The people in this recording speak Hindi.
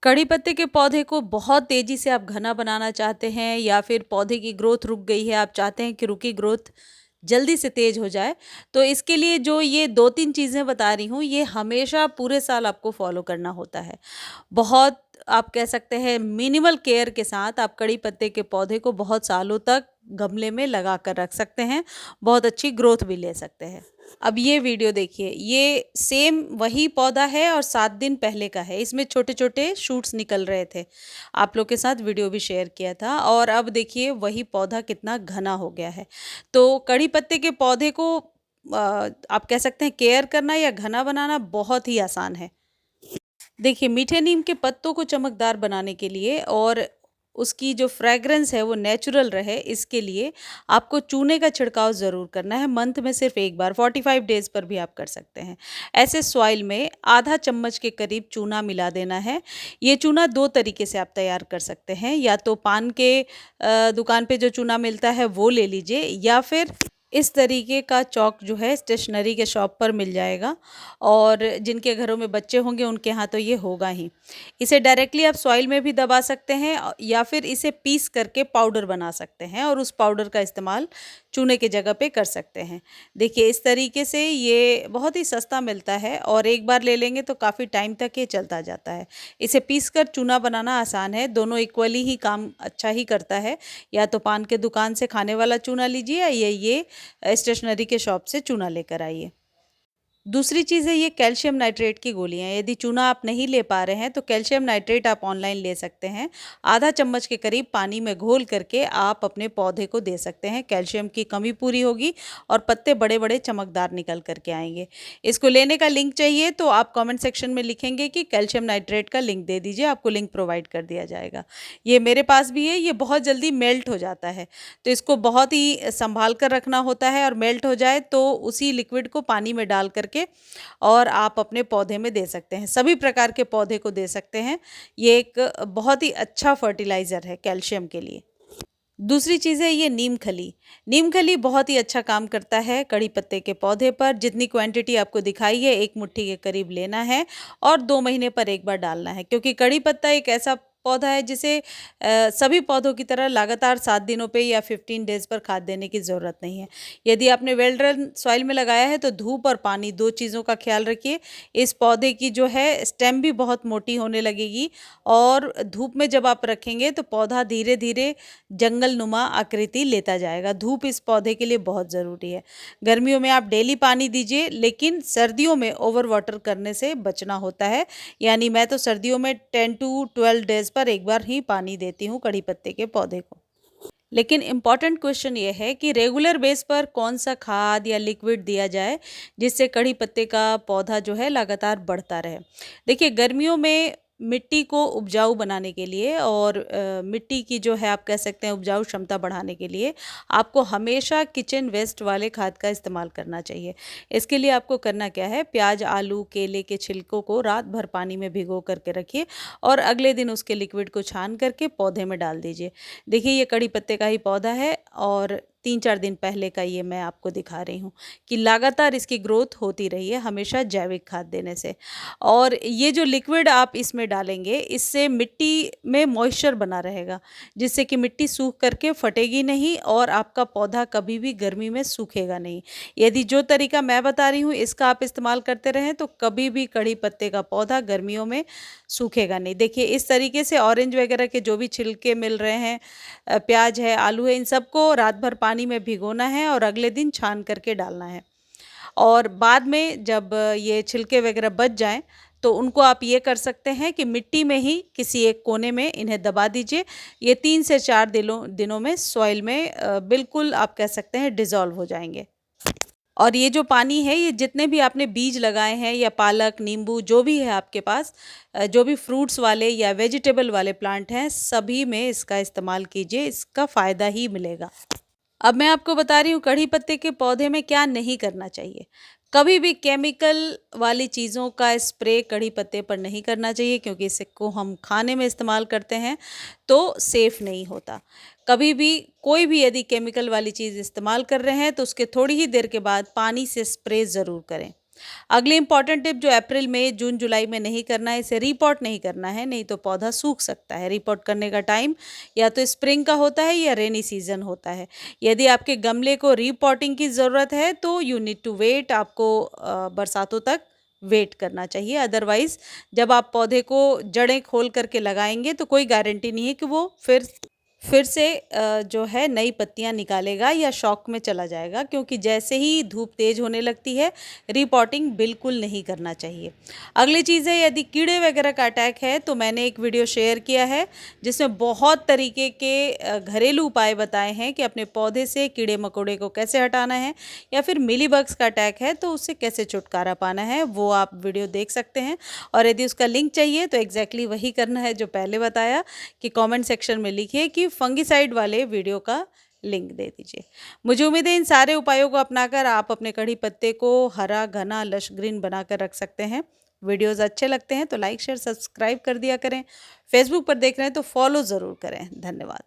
कड़ी पत्ते के पौधे को बहुत तेज़ी से आप घना बनाना चाहते हैं या फिर पौधे की ग्रोथ रुक गई है, आप चाहते हैं कि रुकी ग्रोथ जल्दी से तेज़ हो जाए, तो इसके लिए जो ये 2-3 चीज़ें बता रही हूँ, ये हमेशा पूरे साल आपको फ़ॉलो करना होता है। बहुत आप कह सकते हैं मिनिमल केयर के साथ आप कड़ी पत्ते के पौधे को बहुत सालों तक गमले में लगा कर रख सकते हैं, बहुत अच्छी ग्रोथ भी ले सकते हैं। अब ये वीडियो देखिए, ये सेम वही पौधा है और 7 दिन पहले का है। इसमें छोटे-छोटे शूट्स निकल रहे थे। आप लोग के साथ वीडियो भी शेयर किया था और अब देखिए वही पौधा कितना घना हो गया है। तो कड़ी पत्ते के पौधे को आप कह सकते हैं केयर करना या घना बनाना बहुत ही आसान है। देखिए, मीठे नीम के पत्तों को चमकदार बनाने के लिए और उसकी जो फ्रेग्रेंस है वो नेचुरल रहे, इसके लिए आपको चूने का छिड़काव ज़रूर करना है। मंथ में सिर्फ एक बार 45 डेज़ पर भी आप कर सकते हैं। ऐसे सॉइल में आधा चम्मच के करीब चूना मिला देना है। ये चूना 2 तरीके से आप तैयार कर सकते हैं, या तो पान के दुकान पे जो चूना मिलता है वो ले लीजिए, या फिर इस तरीके का चॉक जो है स्टेशनरी के शॉप पर मिल जाएगा, और जिनके घरों में बच्चे होंगे उनके यहाँ तो ये होगा ही। इसे डायरेक्टली आप सॉइल में भी दबा सकते हैं या फिर इसे पीस करके पाउडर बना सकते हैं और उस पाउडर का इस्तेमाल चूने की जगह पे कर सकते हैं। देखिए, इस तरीके से ये बहुत ही सस्ता मिलता है और एक बार ले लेंगे तो काफ़ी टाइम तक ये चलता जाता है। इसे पीस कर चूना बनाना आसान है, दोनों इक्वली ही काम अच्छा ही करता है। या तो पान के दुकान से खाने वाला चूना लीजिए या ये स्टेशनरी के शॉप से चूना लेकर आइए। दूसरी चीज़ है ये कैल्शियम नाइट्रेट की गोलियाँ। यदि चूना आप नहीं ले पा रहे हैं तो कैल्शियम नाइट्रेट आप ऑनलाइन ले सकते हैं। आधा चम्मच के करीब पानी में घोल करके आप अपने पौधे को दे सकते हैं। कैल्शियम की कमी पूरी होगी और पत्ते बड़े-बड़े चमकदार निकल कर के आएँगे। इसको लेने का लिंक चाहिए तो आप कमेंट सेक्शन में लिखेंगे कि कैल्शियम नाइट्रेट का लिंक दे दीजिए, आपको लिंक प्रोवाइड कर दिया जाएगा। ये मेरे पास भी है, ये बहुत जल्दी मेल्ट हो जाता है, तो इसको बहुत ही सँभाल कर रखना होता है और मेल्ट हो जाए तो उसी लिक्विड को पानी में डाल करके और आप अपने पौधे में दे सकते हैं। सभी प्रकार के पौधे को दे सकते हैं। ये एक बहुत ही अच्छा फर्टिलाइज़र है कैल्शियम के लिए। दूसरी चीज़ है ये नीम खली। नीम खली बहुत ही अच्छा काम करता है कड़ी पत्ते के पौधे पर। जितनी क्वांटिटी आपको दिखाई है 1 मुट्ठी के करीब लेना है और 2 महीने पर एक बार डालना है, क्योंकि कड़ी पत्ता एक ऐसा पौधा है जिसे सभी पौधों की तरह लगातार 7 दिनों पे या 15 डेज़ पर खाद देने की ज़रूरत नहीं है। यदि आपने वेल ड्रेन सॉइल में लगाया है तो धूप और पानी 2 चीज़ों का ख़्याल रखिए। इस पौधे की जो है स्टेम भी बहुत मोटी होने लगेगी और धूप में जब आप रखेंगे तो पौधा धीरे-धीरे जंगल नुमा आकृति लेता जाएगा। धूप इस पौधे के लिए बहुत ज़रूरी है। गर्मियों में आप डेली पानी दीजिए, लेकिन सर्दियों में ओवर वाटर करने से बचना होता है। यानी मैं तो सर्दियों में 10 टू 12 डेज़ पर एक बार ही पानी देती हूँ कड़ी पत्ते के पौधे को। लेकिन इम्पॉर्टेंट क्वेश्चन ये है कि रेगुलर बेस पर कौन-सा खाद या लिक्विड दिया जाए, जिससे कड़ी पत्ते का पौधा जो है लगातार बढ़ता रहे। देखिए, गर्मियों में मिट्टी को उपजाऊ बनाने के लिए और मिट्टी की जो है आप कह सकते हैं उपजाऊ क्षमता बढ़ाने के लिए आपको हमेशा किचन वेस्ट वाले खाद का इस्तेमाल करना चाहिए। इसके लिए आपको करना क्या है, प्याज, आलू, केले के छिलकों को रात भर पानी में भिगो करके रखिए और अगले दिन उसके लिक्विड को छान करके पौधे में डाल दीजिए। देखिए, ये कड़ी पत्ते का ही पौधा है और 3-4 दिन पहले का ये मैं आपको दिखा रही हूँ कि लगातार इसकी ग्रोथ होती रही है हमेशा जैविक खाद देने से। और ये जो लिक्विड आप इसमें डालेंगे, इससे मिट्टी में मॉइस्चर बना रहेगा, जिससे कि मिट्टी सूख करके फटेगी नहीं और आपका पौधा कभी भी गर्मी में सूखेगा नहीं। यदि जो तरीका मैं बता रही हूँ इसका आप इस्तेमाल करते रहें तो कभी भी कड़ी पत्ते का पौधा गर्मियों में सूखेगा नहीं। देखिए, इस तरीके से ऑरेंज वगैरह के जो भी छिलके मिल रहे हैं, प्याज है, आलू है, इन सबको रात भर पानी में भिगोना है और अगले दिन छान करके डालना है। और बाद में जब ये छिलके वगैरह बच जाएँ, तो उनको आप ये कर सकते हैं कि मिट्टी में ही किसी एक कोने में इन्हें दबा दीजिए। ये 3 से 4 दिनों में सॉइल में बिल्कुल आप कह सकते हैं डिज़ॉल्व हो जाएँगे। और ये जो पानी है, ये जितने भी आपने बीज लगाए हैं या पालक, नींबू जो भी है आपके पास, जो भी फ्रूट्स वाले या वेजिटेबल वाले प्लांट हैं, सभी में इसका इस्तेमाल कीजिए, इसका फ़ायदा ही मिलेगा। अब मैं आपको बता रही हूँ कड़ी पत्ते के पौधे में क्या नहीं करना चाहिए। कभी भी केमिकल वाली चीज़ों का स्प्रे कड़ी पत्ते पर नहीं करना चाहिए, क्योंकि इसको हम खाने में इस्तेमाल करते हैं तो सेफ़ नहीं होता। कभी भी कोई भी यदि केमिकल वाली चीज़ इस्तेमाल कर रहे हैं तो उसके थोड़ी ही देर के बाद पानी से स्प्रे ज़रूर करें। अगली इंपॉर्टेंट टिप जो अप्रैल मई जून जुलाई में नहीं करना है, इसे रीपॉट नहीं करना है, नहीं तो पौधा सूख सकता है। रीपॉट करने का टाइम या तो स्प्रिंग का होता है या रेनी सीजन होता है। यदि आपके गमले को रीपॉटिंग की ज़रूरत है तो यू नीड टू वेट, आपको बरसातों तक वेट करना चाहिए। अदरवाइज जब आप पौधे को जड़ें खोल करके लगाएंगे तो कोई गारंटी नहीं है कि वो फिर से जो है नई पत्तियां निकालेगा या शॉक में चला जाएगा, क्योंकि जैसे ही धूप तेज होने लगती है रिपोर्टिंग बिल्कुल नहीं करना चाहिए। अगली चीज़ है, यदि कीड़े वगैरह का अटैक है तो मैंने एक वीडियो शेयर किया है जिसमें बहुत तरीके के घरेलू उपाय बताए हैं कि अपने पौधे से कीड़े मकोड़े को कैसे हटाना है, या फिर मिलीबग्स का अटैक है तो उससे कैसे छुटकारा पाना है। वो आप वीडियो देख सकते हैं, और यदि उसका लिंक चाहिए तो एग्जैक्टली वही करना है जो पहले बताया कि कमेंट सेक्शन में लिखिए कि फंगिसाइड वाले वीडियो का लिंक दे दीजिए। मुझे उम्मीद है इन सारे उपायों को अपनाकर आप अपने कड़ी पत्ते को हरा घना लश ग्रीन बनाकर रख सकते हैं। वीडियोस अच्छे लगते हैं तो लाइक शेयर सब्सक्राइब कर दिया करें। फेसबुक पर देख रहे हैं तो फॉलो ज़रूर करें। धन्यवाद।